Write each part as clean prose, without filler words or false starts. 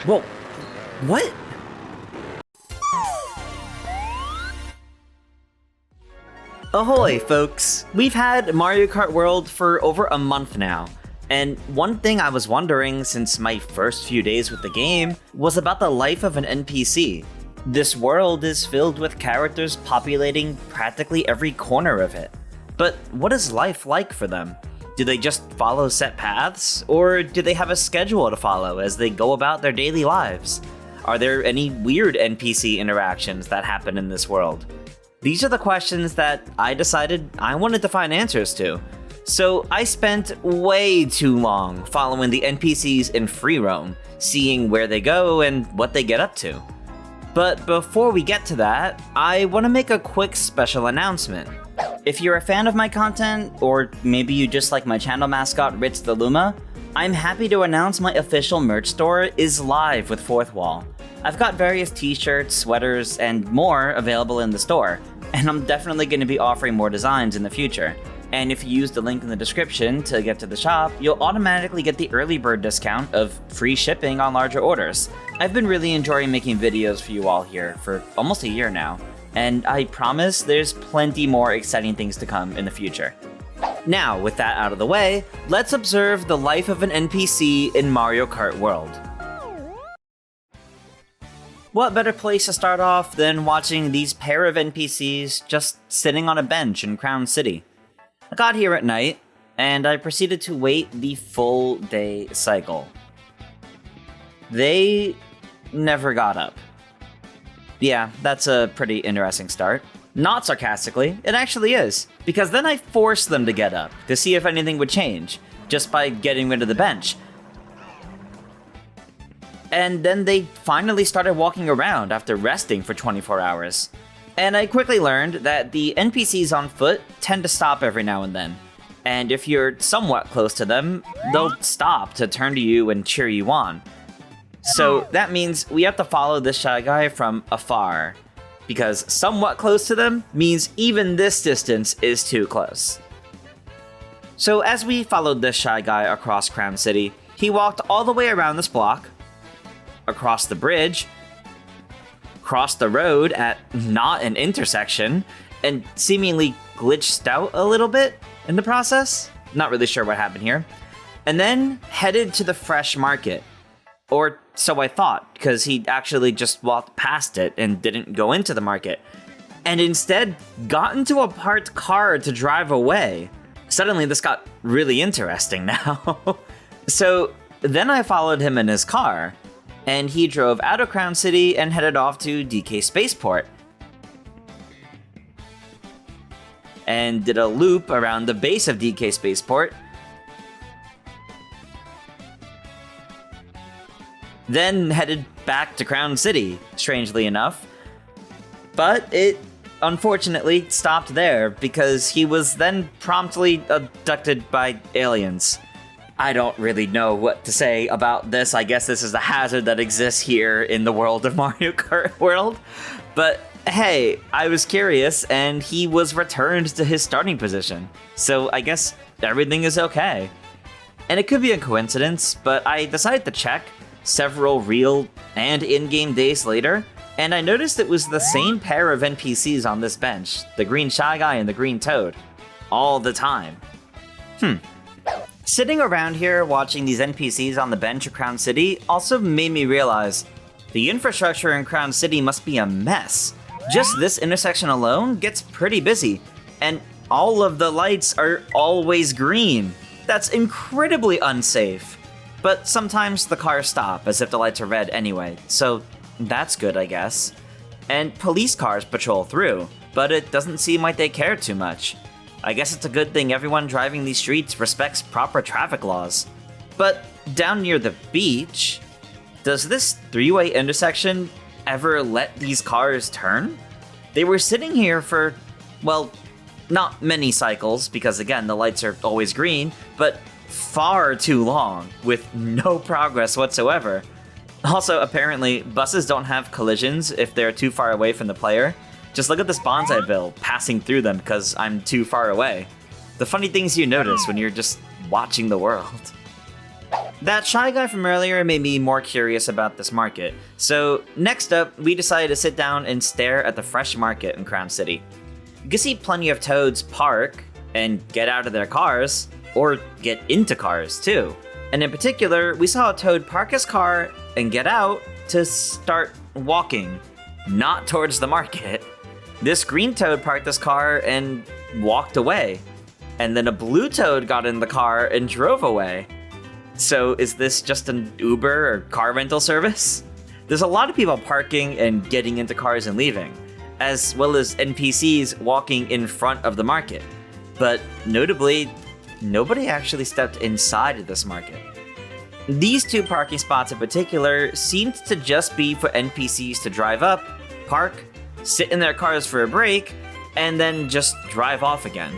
Whoa, what? Ahoy, folks! We've had Mario Kart World for over a month now, and one thing I was wondering since my first few days with the game was about the life of an NPC. This world is filled with characters populating practically every corner of it. But what is life like for them? Do they just follow set paths, or do they have a schedule to follow as they go about their daily lives? Are there any weird NPC interactions that happen in this world? These are the questions that I decided I wanted to find answers to. So I spent way too long following the NPCs in free roam, seeing where they go and what they get up to. But before we get to that, I want to make a quick special announcement. If you're a fan of my content, or maybe you just like my channel mascot Ritz the Luma, I'm happy to announce my official merch store is live with Fourth Wall. I've got various t-shirts, sweaters, and more available in the store, and I'm definitely going to be offering more designs in the future. And if you use the link in the description to get to the shop, you'll automatically get the early bird discount of free shipping on larger orders. I've been really enjoying making videos for you all here for almost a year now, and I promise there's plenty more exciting things to come in the future. Now, with that out of the way, let's observe the life of an NPC in Mario Kart World. What better place to start off than watching these pair of NPCs just sitting on a bench in Crown City? I got here at night, and I proceeded to wait the full day cycle. They never got up. Yeah, that's a pretty interesting start. Not sarcastically, it actually is, because then I forced them to get up to see if anything would change, just by getting rid of the bench. And then they finally started walking around after resting for 24 hours. And I quickly learned that the NPCs on foot tend to stop every now and then. And if you're somewhat close to them, they'll stop to turn to you and cheer you on. So that means we have to follow this Shy Guy from afar, because somewhat close to them means even this distance is too close. So as we followed this Shy Guy across Crown City, he walked all the way around this block, across the bridge, crossed the road at not an intersection, and seemingly glitched out a little bit in the process. Not really sure what happened here. And then headed to the fresh market. Or so I thought, because he actually just walked past it and didn't go into the market. And instead got into a parked car to drive away. Suddenly this got really interesting now. So then I followed him in his car, and he drove out of Crown City and headed off to DK Spaceport. And did a loop around the base of DK Spaceport. Then headed back to Crown City, strangely enough. But it unfortunately stopped there because he was then promptly abducted by aliens. I don't really know what to say about this. I guess this is a hazard that exists here in the world of Mario Kart World. But hey, I was curious, and he was returned to his starting position. So I guess everything is okay. And it could be a coincidence, but I decided to check several real and in-game days later, and I noticed it was the same pair of NPCs on this bench, the green Shy Guy and the green Toad, all the time. Sitting around here watching these NPCs on the bench of Crown City also made me realize the infrastructure in Crown City must be a mess. Just this intersection alone gets pretty busy, and all of the lights are always green. That's incredibly unsafe. But sometimes the cars stop as if the lights are red anyway, so that's good, I guess. And police cars patrol through, but it doesn't seem like they care too much. I guess it's a good thing everyone driving these streets respects proper traffic laws. But down near the beach, does this three-way intersection ever let these cars turn? They were sitting here for, well, not many cycles, because again, the lights are always green, but far too long, with no progress whatsoever. Also, apparently, buses don't have collisions if they're too far away from the player. Just look at this bonsai bill passing through them because I'm too far away. The funny things you notice when you're just watching the world. That shy guy from earlier made me more curious about this market, so next up, we decided to sit down and stare at the fresh market in Crown City. You can see plenty of toads park and get out of their cars, or get into cars too. And in particular, we saw a toad park his car and get out to start walking, not towards the market. This green toad parked his car and walked away. And then a blue toad got in the car and drove away. So is this just an Uber or car rental service? There's a lot of people parking and getting into cars and leaving, as well as NPCs walking in front of the market. But notably, nobody actually stepped inside of this market. These two parking spots in particular seemed to just be for NPCs to drive up, park, sit in their cars for a break, and then just drive off again.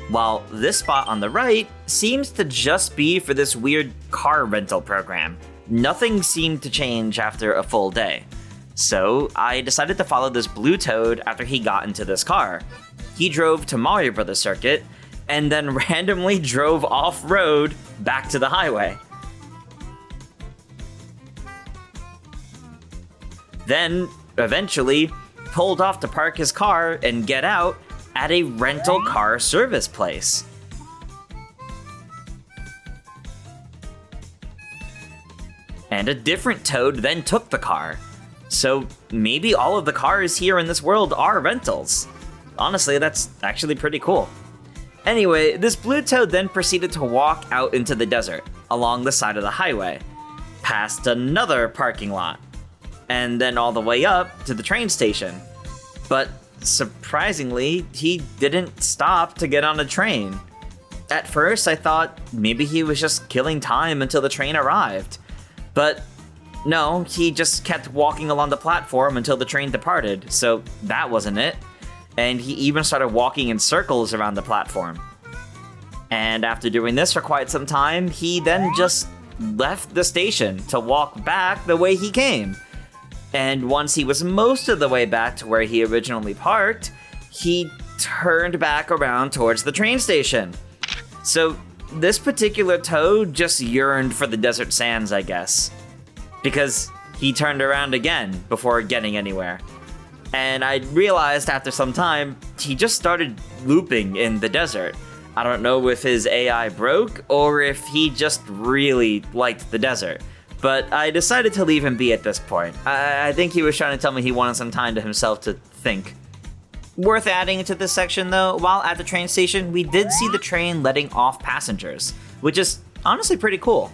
While this spot on the right seems to just be for this weird car rental program. Nothing seemed to change after a full day. So I decided to follow this blue toad after he got into this car. He drove to Mario Brothers Circuit, and then randomly drove off-road back to the highway. Then, eventually, pulled off to park his car and get out at a rental car service place. And a different toad then took the car. So maybe all of the cars here in this world are rentals. Honestly, that's actually pretty cool. Anyway, this blue toad then proceeded to walk out into the desert, along the side of the highway, past another parking lot, and then all the way up to the train station. But surprisingly, he didn't stop to get on a train. At first, I thought maybe he was just killing time until the train arrived. But no, he just kept walking along the platform until the train departed, so that wasn't it. And he even started walking in circles around the platform. And after doing this for quite some time, he then just left the station to walk back the way he came. And once he was most of the way back to where he originally parked, he turned back around towards the train station. So this particular toad just yearned for the desert sands, I guess. Because he turned around again before getting anywhere. And I realized after some time, he just started looping in the desert. I don't know if his AI broke or if he just really liked the desert. But I decided to leave him be at this point. I think he was trying to tell me he wanted some time to himself to think. Worth adding to this section though, while at the train station, we did see the train letting off passengers, which is honestly pretty cool.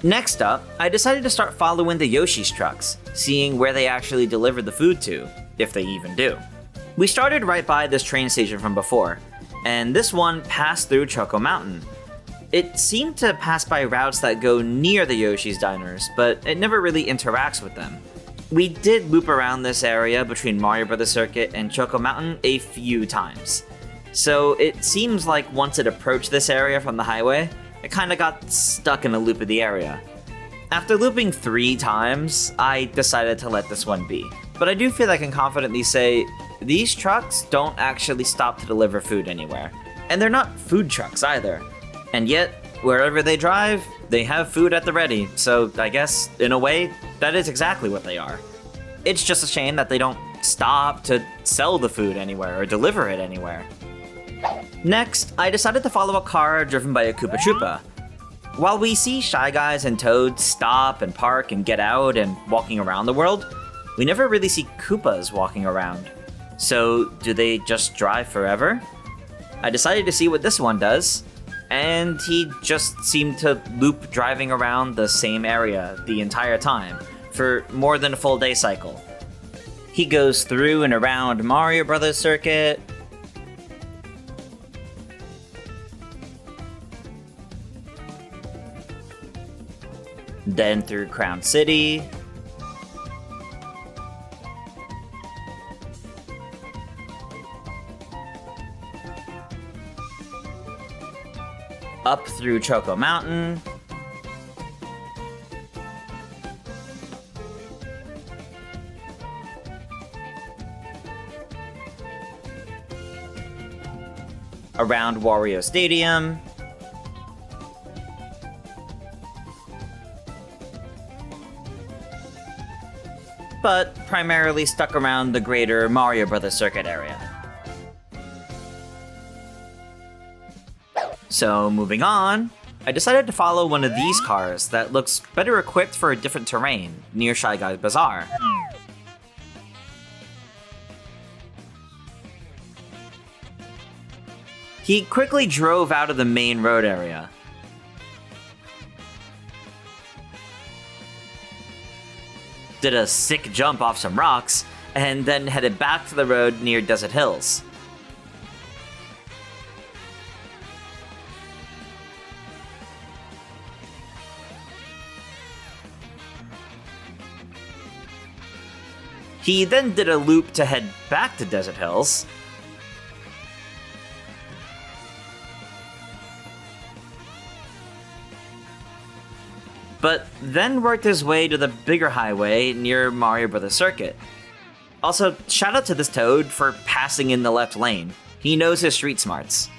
Next up, I decided to start following the Yoshi's trucks, seeing where they actually deliver the food to, if they even do. We started right by this train station from before, and this one passed through Choco Mountain. It seemed to pass by routes that go near the Yoshi's diners, but it never really interacts with them. We did loop around this area between Mario Brothers Circuit and Choco Mountain a few times. So it seems like once it approached this area from the highway, it kinda got stuck in a loop of the area. After looping 3 times, I decided to let this one be. But I do feel I can confidently say, these trucks don't actually stop to deliver food anywhere. And they're not food trucks either. And yet, wherever they drive, they have food at the ready, so I guess, in a way, that is exactly what they are. It's just a shame that they don't stop to sell the food anywhere or deliver it anywhere. Next, I decided to follow a car driven by a Koopa Troopa. While we see Shy Guys and Toads stop and park and get out and walking around the world, we never really see Koopas walking around. So, do they just drive forever? I decided to see what this one does, and he just seemed to loop driving around the same area the entire time, for more than a full day cycle. He goes through and around Mario Brothers Circuit, then through Crown City, up through Choco Mountain, around Wario Stadium, but primarily stuck around the greater Mario Bros. Circuit area. So moving on, I decided to follow one of these cars that looks better equipped for a different terrain, near Shy Guy Bazaar. He quickly drove out of the main road area. Did a sick jump off some rocks, and then headed back to the road near Desert Hills. He then did a loop to head back to Desert Hills. But then worked his way to the bigger highway near Mario Bros. Circuit. Also, shout out to this Toad for passing in the left lane. He knows his street smarts.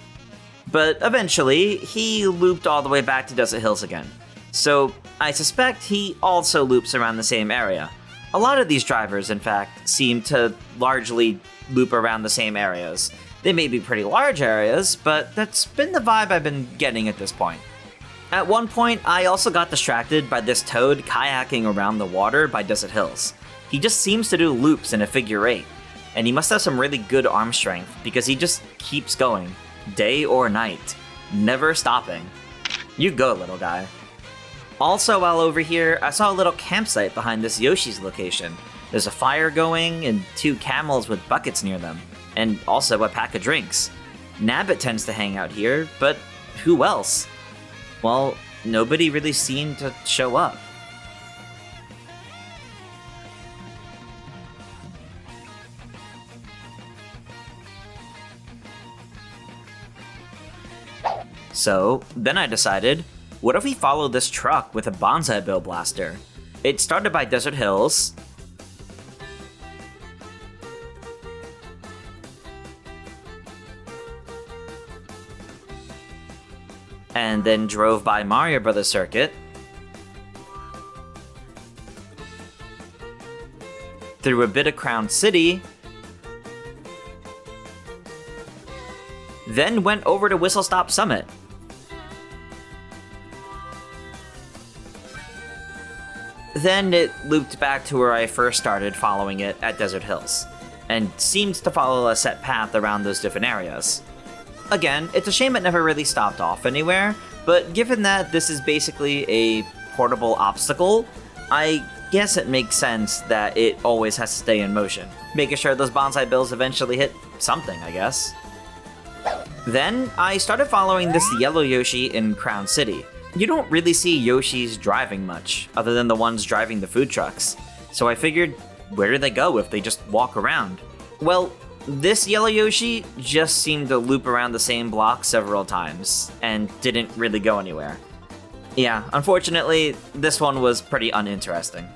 But eventually, he looped all the way back to Desert Hills again. So I suspect he also loops around the same area. A lot of these drivers, in fact, seem to largely loop around the same areas. They may be pretty large areas, but that's been the vibe I've been getting at this point. At one point, I also got distracted by this Toad kayaking around the water by Desert Hills. He just seems to do loops in a figure eight, and he must have some really good arm strength because he just keeps going, day or night, never stopping. You go, little guy. Also, while over here, I saw a little campsite behind this Yoshi's location. There's a fire going and 2 camels with buckets near them, and also a pack of drinks. Nabbit tends to hang out here, but who else? Well, nobody really seemed to show up. So, then I decided, what if we follow this truck with a bonsai bill blaster? It started by Desert Hills, and then drove by Mario Bros. Circuit, through a bit of Crown City, then went over to Whistle Stop Summit. Then it looped back to where I first started following it at Desert Hills, and seemed to follow a set path around those different areas. Again, it's a shame it never really stopped off anywhere, but given that this is basically a portable obstacle, I guess it makes sense that it always has to stay in motion, making sure those bonsai bills eventually hit something, I guess. Then, I started following this yellow Yoshi in Crown City. You don't really see Yoshis driving much, other than the ones driving the food trucks, so I figured, where do they go if they just walk around? Well, this yellow Yoshi just seemed to loop around the same block several times, and didn't really go anywhere. Yeah, unfortunately, this one was pretty uninteresting.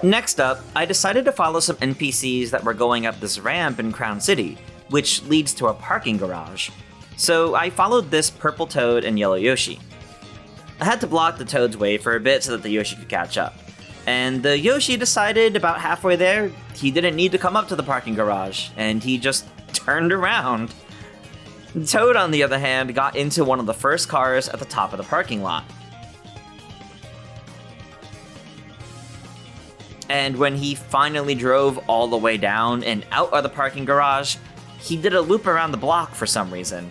Next up, I decided to follow some NPCs that were going up this ramp in Crown City, which leads to a parking garage. So I followed this purple Toad and yellow Yoshi. I had to block the Toad's way for a bit so that the Yoshi could catch up. And the Yoshi decided about halfway there, he didn't need to come up to the parking garage, and he just turned around. Toad, on the other hand, got into one of the first cars at the top of the parking lot. And when he finally drove all the way down and out of the parking garage, he did a loop around the block for some reason.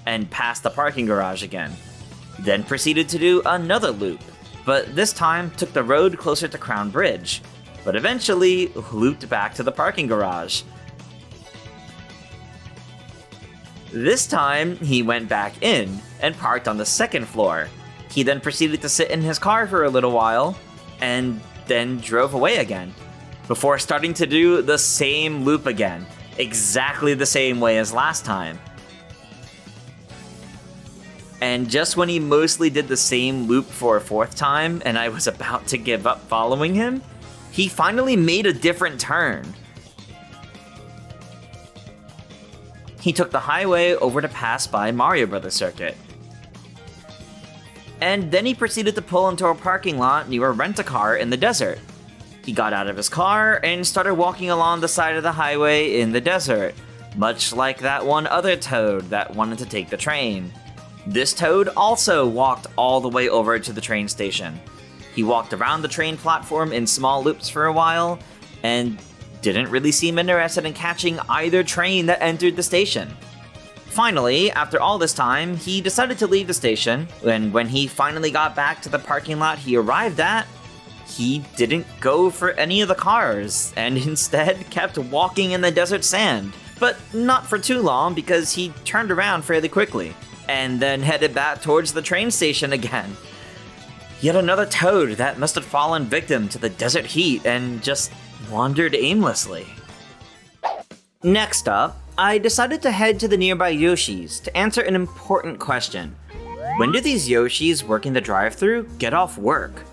And passed the parking garage again. Then proceeded to do another loop, but this time took the road closer to Crown Bridge, but eventually looped back to the parking garage. This time, he went back in and parked on the second floor. He then proceeded to sit in his car for a little while, and then drove away again, before starting to do the same loop again, exactly the same way as last time. And just when he mostly did the same loop for a 4th time, and I was about to give up following him, he finally made a different turn. He took the highway over to pass by Mario Bros. Circuit. And then he proceeded to pull into a parking lot near a rent-a-car in the desert. He got out of his car and started walking along the side of the highway in the desert, much like that one other toad that wanted to take the train. This toad also walked all the way over to the train station. He walked around the train platform in small loops for a while, and didn't really seem interested in catching either train that entered the station. Finally, after all this time, he decided to leave the station, and when he finally got back to the parking lot he arrived at, he didn't go for any of the cars, and instead kept walking in the desert sand. But not for too long, because he turned around fairly quickly, and then headed back towards the train station again. Yet another toad that must have fallen victim to the desert heat and just wandered aimlessly. Next up, I decided to head to the nearby Yoshis to answer an important question. When do these Yoshis working the drive-thru get off work?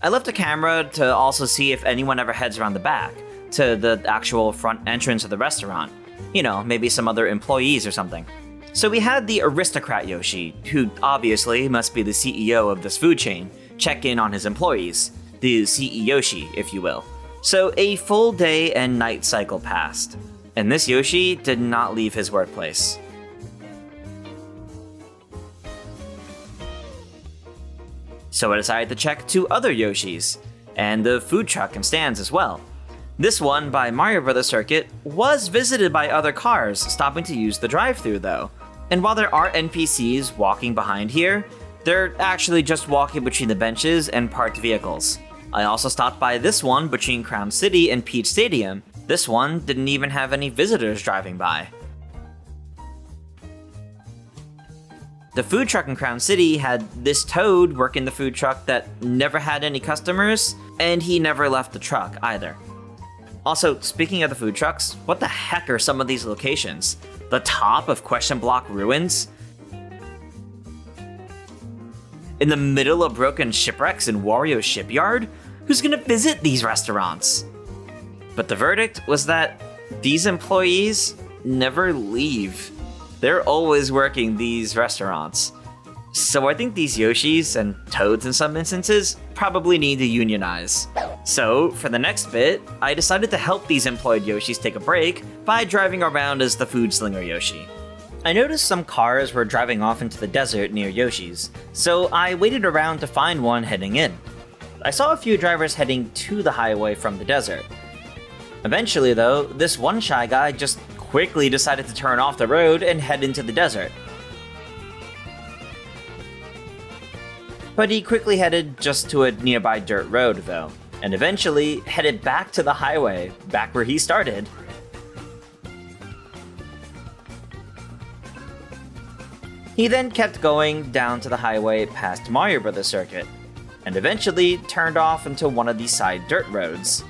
I left a camera to also see if anyone ever heads around the back, to the actual front entrance of the restaurant. You know, maybe some other employees or something. So we had the aristocrat Yoshi, who obviously must be the CEO of this food chain, check in on his employees, the CEO-shi, if you will. So a full day and night cycle passed, and this Yoshi did not leave his workplace. So I decided to check two other Yoshis, and the food truck and stands as well. This one, by Mario Bros. Circuit, was visited by other cars stopping to use the drive-thru though. And while there are NPCs walking behind here, they're actually just walking between the benches and parked vehicles. I also stopped by this one between Crown City and Peach Stadium. This one didn't even have any visitors driving by. The food truck in Crown City had this toad working the food truck that never had any customers, and he never left the truck either. Also, speaking of the food trucks, what the heck are some of these locations? The top of Question Block ruins? In the middle of broken shipwrecks in Wario's shipyard? Who's gonna visit these restaurants? But the verdict was that these employees never leave. They're always working these restaurants. So I think these Yoshis, and Toads in some instances, probably need to unionize. So, for the next bit, I decided to help these employed Yoshis take a break by driving around as the Food Slinger Yoshi. I noticed some cars were driving off into the desert near Yoshi's, so I waited around to find one heading in. I saw a few drivers heading to the highway from the desert. Eventually though, this one shy guy just quickly decided to turn off the road and head into the desert. But he quickly headed just to a nearby dirt road though, and eventually headed back to the highway, back where he started. He then kept going down to the highway past Mario Bros. Circuit, and eventually turned off into one of these side dirt roads.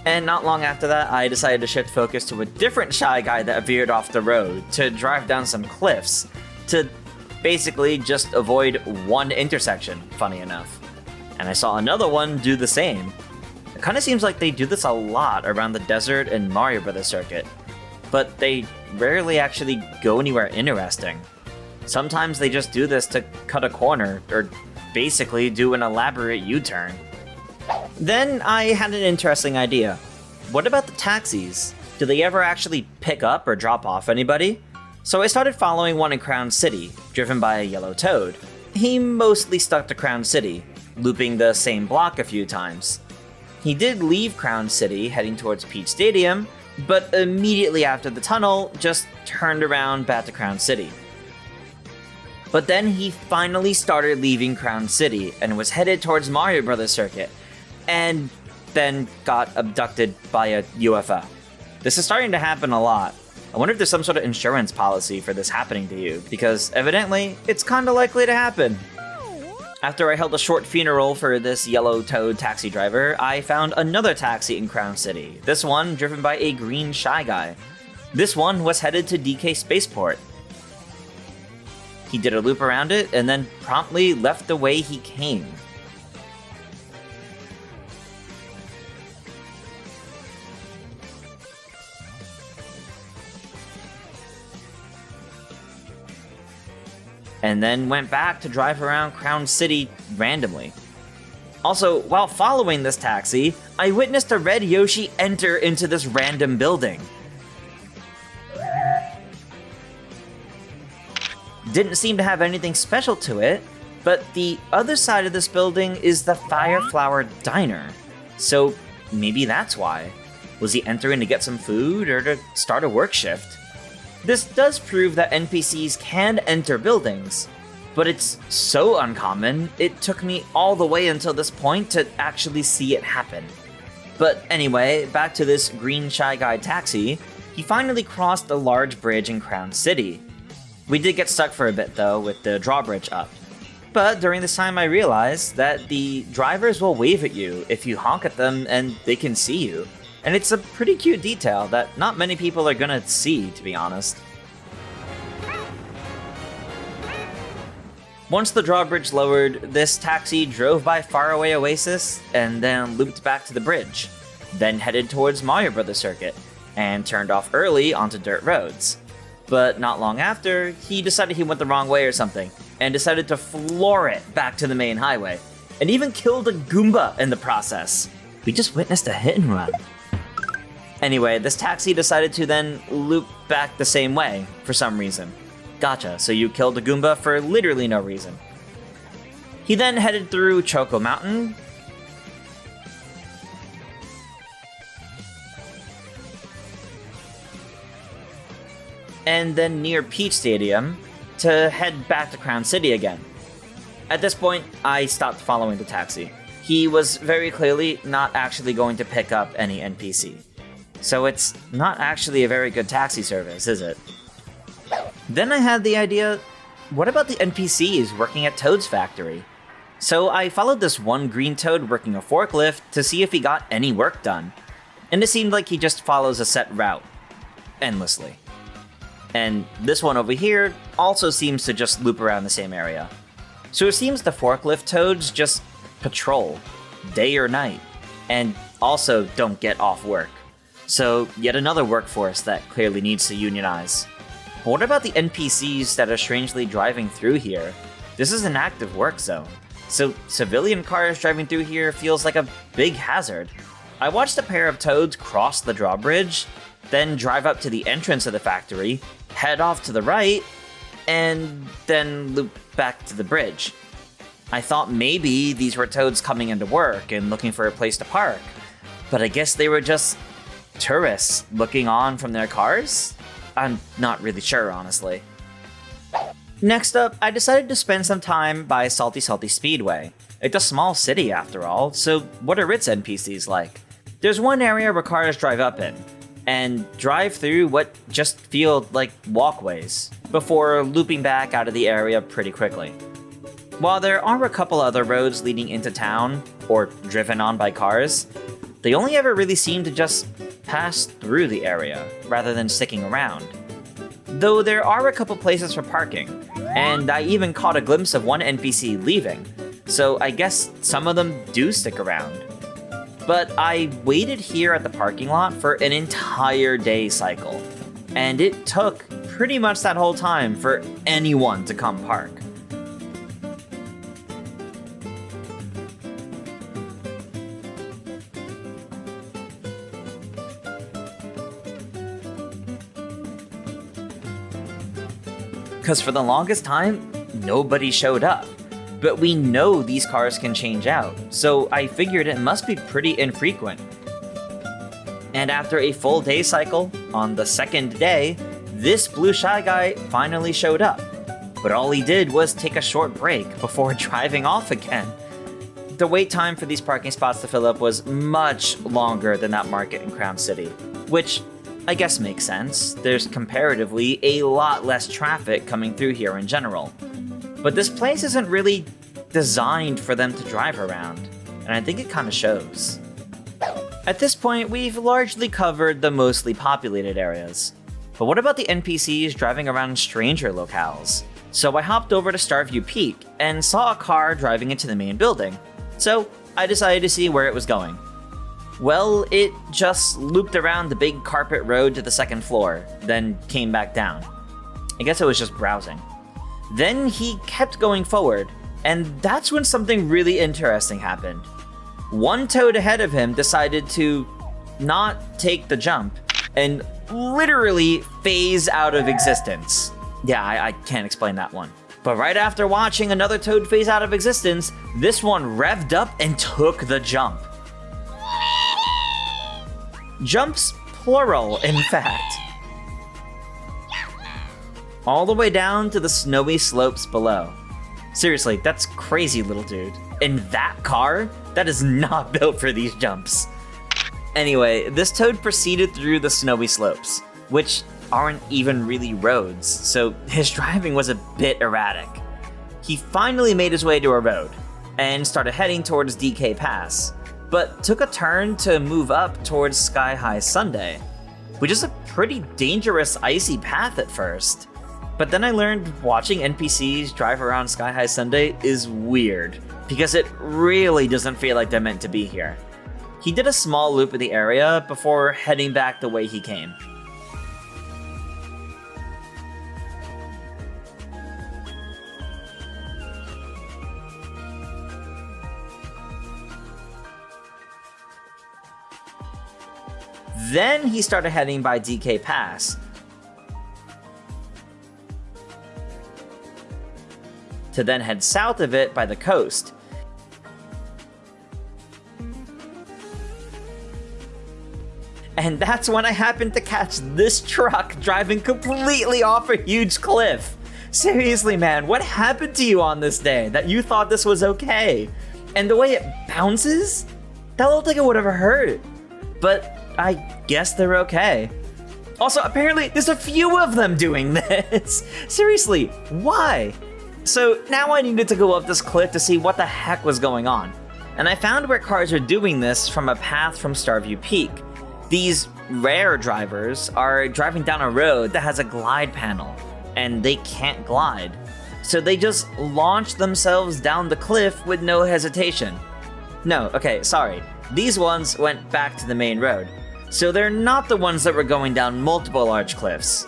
And not long after that, I decided to shift focus to a different shy guy that veered off the road to drive down some cliffs, to basically just avoid one intersection, funny enough. And I saw another one do the same. It kinda seems like they do this a lot around the desert and Mario Bros. Circuit, but they rarely actually go anywhere interesting. Sometimes they just do this to cut a corner, or basically do an elaborate U-turn. Then I had an interesting idea. What about the taxis? Do they ever actually pick up or drop off anybody? So I started following one in Crown City, driven by a yellow toad. He mostly stuck to Crown City, looping the same block a few times. He did leave Crown City, heading towards Peach Stadium, but immediately after the tunnel, just turned around back to Crown City. But then he finally started leaving Crown City and was headed towards Mario Bros. Circuit, and then got abducted by a UFO. This is starting to happen a lot. I wonder if there's some sort of insurance policy for this happening to you, because evidently, it's kinda likely to happen. After I held a short funeral for this yellow toad taxi driver, I found another taxi in Crown City, this one driven by a green shy guy. This one was headed to DK Spaceport. He did a loop around it and then promptly left the way he came. and then went back to drive around Crown City randomly. Also, while following this taxi, I witnessed a red Yoshi enter into this random building. Didn't seem to have anything special to it, but the other side of this building is the Fireflower Diner. So maybe that's why. Was he entering to get some food or to start a work shift? This does prove that NPCs can enter buildings, but it's so uncommon, it took me all the way until this point to actually see it happen. But anyway, back to this green Shy Guy taxi, he finally crossed a large bridge in Crown City. We did get stuck for a bit though, with the drawbridge up. But during this time I realized that the drivers will wave at you if you honk at them and they can see you. And it's a pretty cute detail that not many people are gonna see, to be honest. Once the drawbridge lowered, this taxi drove by Faraway Oasis and then looped back to the bridge, then headed towards Mario Bros. Circuit, and turned off early onto dirt roads. But not long after, he decided he went the wrong way or something, and decided to floor it back to the main highway, and even killed a Goomba in the process. We just witnessed a hit and run. Anyway, this taxi decided to then loop back the same way, for some reason. Gotcha, so you killed a Goomba for literally no reason. He then headed through Choco Mountain, and then near Peach Stadium to head back to Crown City again. At this point, I stopped following the taxi. He was very clearly not actually going to pick up any NPC. So it's not actually a very good taxi service, is it? Then I had the idea, what about the NPCs working at Toad's factory? So I followed this one green Toad working a forklift to see if he got any work done. And it seemed like he just follows a set route, endlessly. And this one over here also seems to just loop around the same area. So it seems the forklift Toads just patrol, day or night, and also don't get off work. So yet another workforce that clearly needs to unionize. But what about the NPCs that are strangely driving through here? This is an active work zone, so civilian cars driving through here feels like a big hazard. I watched a pair of Toads cross the drawbridge, then drive up to the entrance of the factory, head off to the right, and then loop back to the bridge. I thought maybe these were Toads coming into work and looking for a place to park, but I guess they were just tourists looking on from their cars? I'm not really sure, honestly. Next up, I decided to spend some time by Salty Speedway. It's a small city after all, so what are its NPCs like? There's one area where cars drive up in, and drive through what just feel like walkways, before looping back out of the area pretty quickly. While there are a couple other roads leading into town, or driven on by cars, they only ever really seem to just pass through the area, rather than sticking around. Though there are a couple places for parking, and I even caught a glimpse of one NPC leaving, so I guess some of them do stick around. But I waited here at the parking lot for an entire day cycle, and it took pretty much that whole time for anyone to come park. Because for the longest time, nobody showed up. But we know these cars can change out, so I figured it must be pretty infrequent. And after a full day cycle, on the second day, this blue Shy Guy finally showed up. But all he did was take a short break before driving off again. The wait time for these parking spots to fill up was much longer than that market in Crown City, which I guess makes sense. There's comparatively a lot less traffic coming through here in general. But this place isn't really designed for them to drive around, and I think it kind of shows. At this point, we've largely covered the mostly populated areas. But what about the NPCs driving around stranger locales? So I hopped over to Starview Peak and saw a car driving into the main building. So I decided to see where it was going. Well, it just looped around the big carpet road to the second floor, then came back down. I guess it was just browsing. Then he kept going forward, and that's when something really interesting happened. One toad ahead of him decided to not take the jump and literally phase out of existence. Yeah, I can't explain that one. But right after watching another toad phase out of existence, this one revved up and took the jump. Jumps plural, in fact. All the way down to the snowy slopes below. Seriously, that's crazy, little dude. In that car, that is not built for these jumps. Anyway, this toad proceeded through the snowy slopes, which aren't even really roads, so his driving was a bit erratic. He finally made his way to a road and started heading towards DK Pass, but took a turn to move up towards Sky High Sunday, which is a pretty dangerous icy path at first. But then I learned watching NPCs drive around Sky High Sunday is weird, because it really doesn't feel like they're meant to be here. He did a small loop of the area before heading back the way he came. Then he started heading by DK Pass to then head south of it by the coast. And that's when I happened to catch this truck driving completely off a huge cliff. Seriously, man, what happened to you on this day that you thought this was okay? And the way it bounces? That looked like it would have hurt. But I guess they're okay. Also, apparently, there's a few of them doing this. Seriously, why? So now I needed to go up this cliff to see what the heck was going on. And I found where cars are doing this from a path from Starview Peak. These rare drivers are driving down a road that has a glide panel, and they can't glide. So they just launch themselves down the cliff with no hesitation. No, okay, sorry. These ones went back to the main road. So they're not the ones that were going down multiple large cliffs.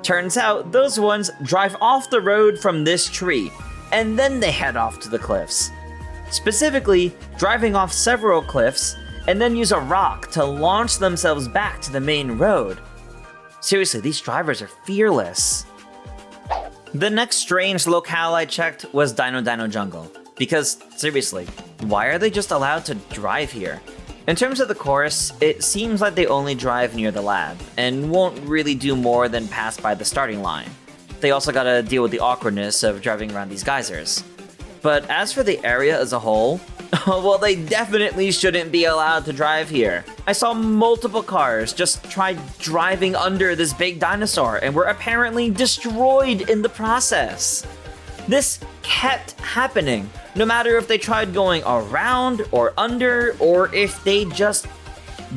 Turns out those ones drive off the road from this tree, and then they head off to the cliffs. Specifically, driving off several cliffs, and then use a rock to launch themselves back to the main road. Seriously, these drivers are fearless. The next strange locale I checked was Dino Dino Jungle, because seriously, why are they just allowed to drive here? In terms of the course, it seems like they only drive near the lab, and won't really do more than pass by the starting line. They also gotta deal with the awkwardness of driving around these geysers. But as for the area as a whole, well, they definitely shouldn't be allowed to drive here. I saw multiple cars just try driving under this big dinosaur and were apparently destroyed in the process. This kept happening, no matter if they tried going around or under, or if they just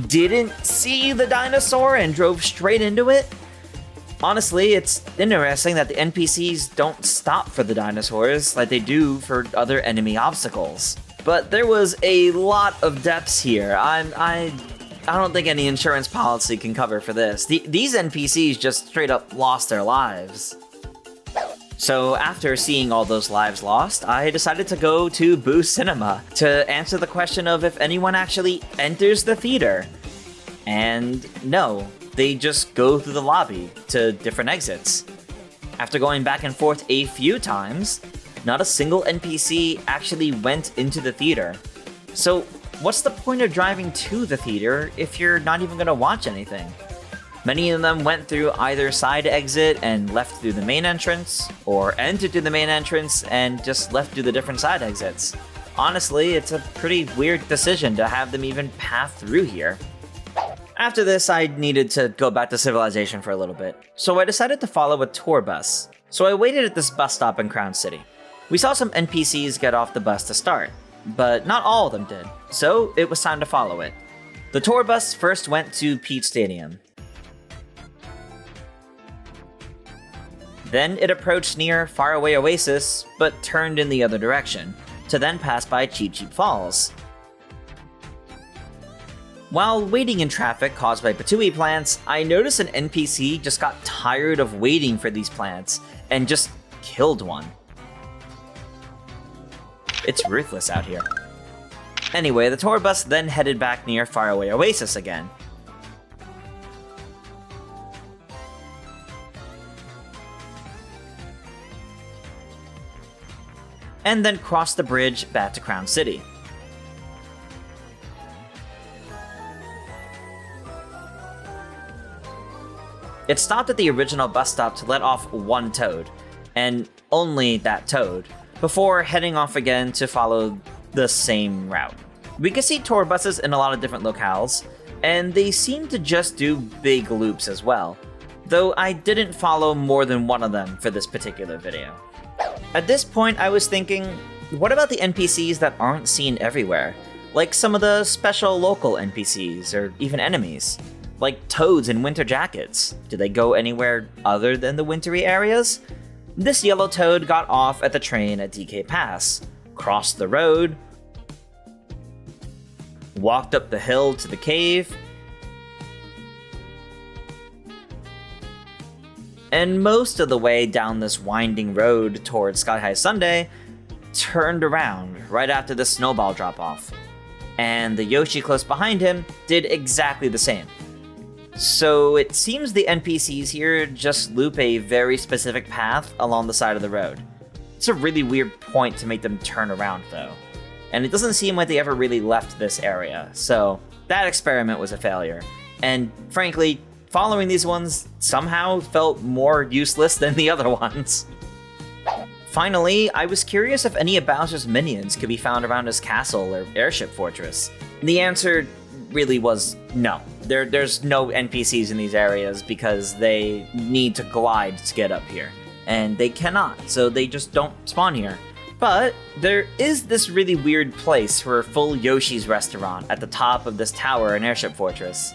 didn't see the dinosaur and drove straight into it. Honestly, it's interesting that the NPCs don't stop for the dinosaurs like they do for other enemy obstacles. But there was a lot of deaths here. I don't think any insurance policy can cover for this. These NPCs just straight up lost their lives. So after seeing all those lives lost, I decided to go to Boo Cinema to answer the question of if anyone actually enters the theater. And no, they just go through the lobby to different exits. After going back and forth a few times, not a single NPC actually went into the theater. So what's the point of driving to the theater if you're not even gonna watch anything? Many of them went through either side exit and left through the main entrance, or entered through the main entrance and just left through the different side exits. Honestly, it's a pretty weird decision to have them even pass through here. After this, I needed to go back to civilization for a little bit, so I decided to follow a tour bus. So I waited at this bus stop in Crown City. We saw some NPCs get off the bus to start, but not all of them did, so it was time to follow it. The tour bus first went to Peach Stadium. Then it approached near Faraway Oasis, but turned in the other direction, to then pass by Cheep Cheep Falls. While waiting in traffic caused by Patooey plants, I noticed an NPC just got tired of waiting for these plants, and just killed one. It's ruthless out here. Anyway, the tour bus then headed back near Faraway Oasis again. And then crossed the bridge back to Crown City. It stopped at the original bus stop to let off one toad, and only that toad, before heading off again to follow the same route. We could see tour buses in a lot of different locales, and they seem to just do big loops as well, though I didn't follow more than one of them for this particular video. At this point, I was thinking, what about the NPCs that aren't seen everywhere? Like some of the special local NPCs, or even enemies. Like toads in winter jackets. Do they go anywhere other than the wintry areas? This yellow toad got off at the train at DK Pass, crossed the road, walked up the hill to the cave, and most of the way down this winding road towards Sky High Sundae, turned around right after the snowball drop-off. And the Yoshi close behind him did exactly the same. So it seems the NPCs here just loop a very specific path along the side of the road. It's a really weird point to make them turn around though. And it doesn't seem like they ever really left this area, so that experiment was a failure. And frankly, following these ones somehow felt more useless than the other ones. Finally, I was curious if any of Bowser's minions could be found around his castle or airship fortress. The answer really was no. There's no NPCs in these areas because they need to glide to get up here. And they cannot, so they just don't spawn here. But there is this really weird place for a full Yoshi's restaurant at the top of this tower in Airship Fortress.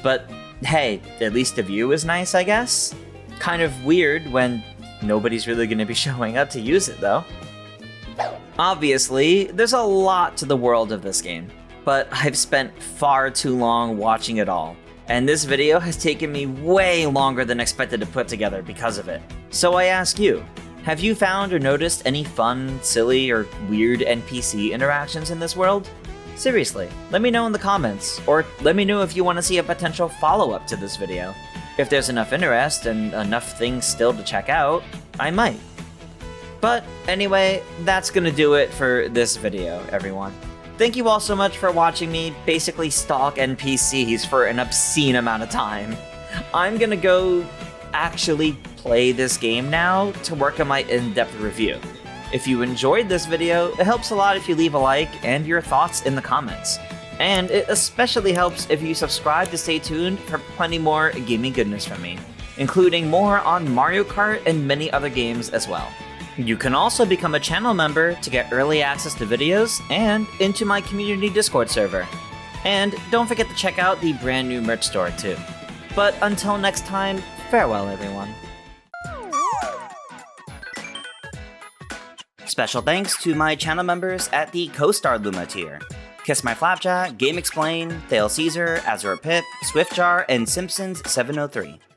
But hey, at least the view is nice, I guess? Kind of weird when nobody's really going to be showing up to use it, though. Obviously, there's a lot to the world of this game, but I've spent far too long watching it all, and this video has taken me way longer than expected to put together because of it. So I ask you, have you found or noticed any fun, silly, or weird NPC interactions in this world? Seriously, let me know in the comments, or let me know if you want to see a potential follow-up to this video. If there's enough interest and enough things still to check out, I might. But anyway, that's gonna do it for this video, everyone. Thank you all so much for watching me basically stalk NPCs for an obscene amount of time. I'm gonna go actually play this game now to work on my in-depth review. If you enjoyed this video, it helps a lot if you leave a like and your thoughts in the comments. And it especially helps if you subscribe to stay tuned for plenty more gaming goodness from me, including more on Mario Kart and many other games as well. You can also become a channel member to get early access to videos and into my community Discord server. And don't forget to check out the brand new merch store too. But until next time, farewell everyone. Special thanks to my channel members at the Co-Star Luma tier. Kiss My Flapjack, Game Explain, Thale Caesar, Azure Pip, Swiftjar, and Simpsons 703.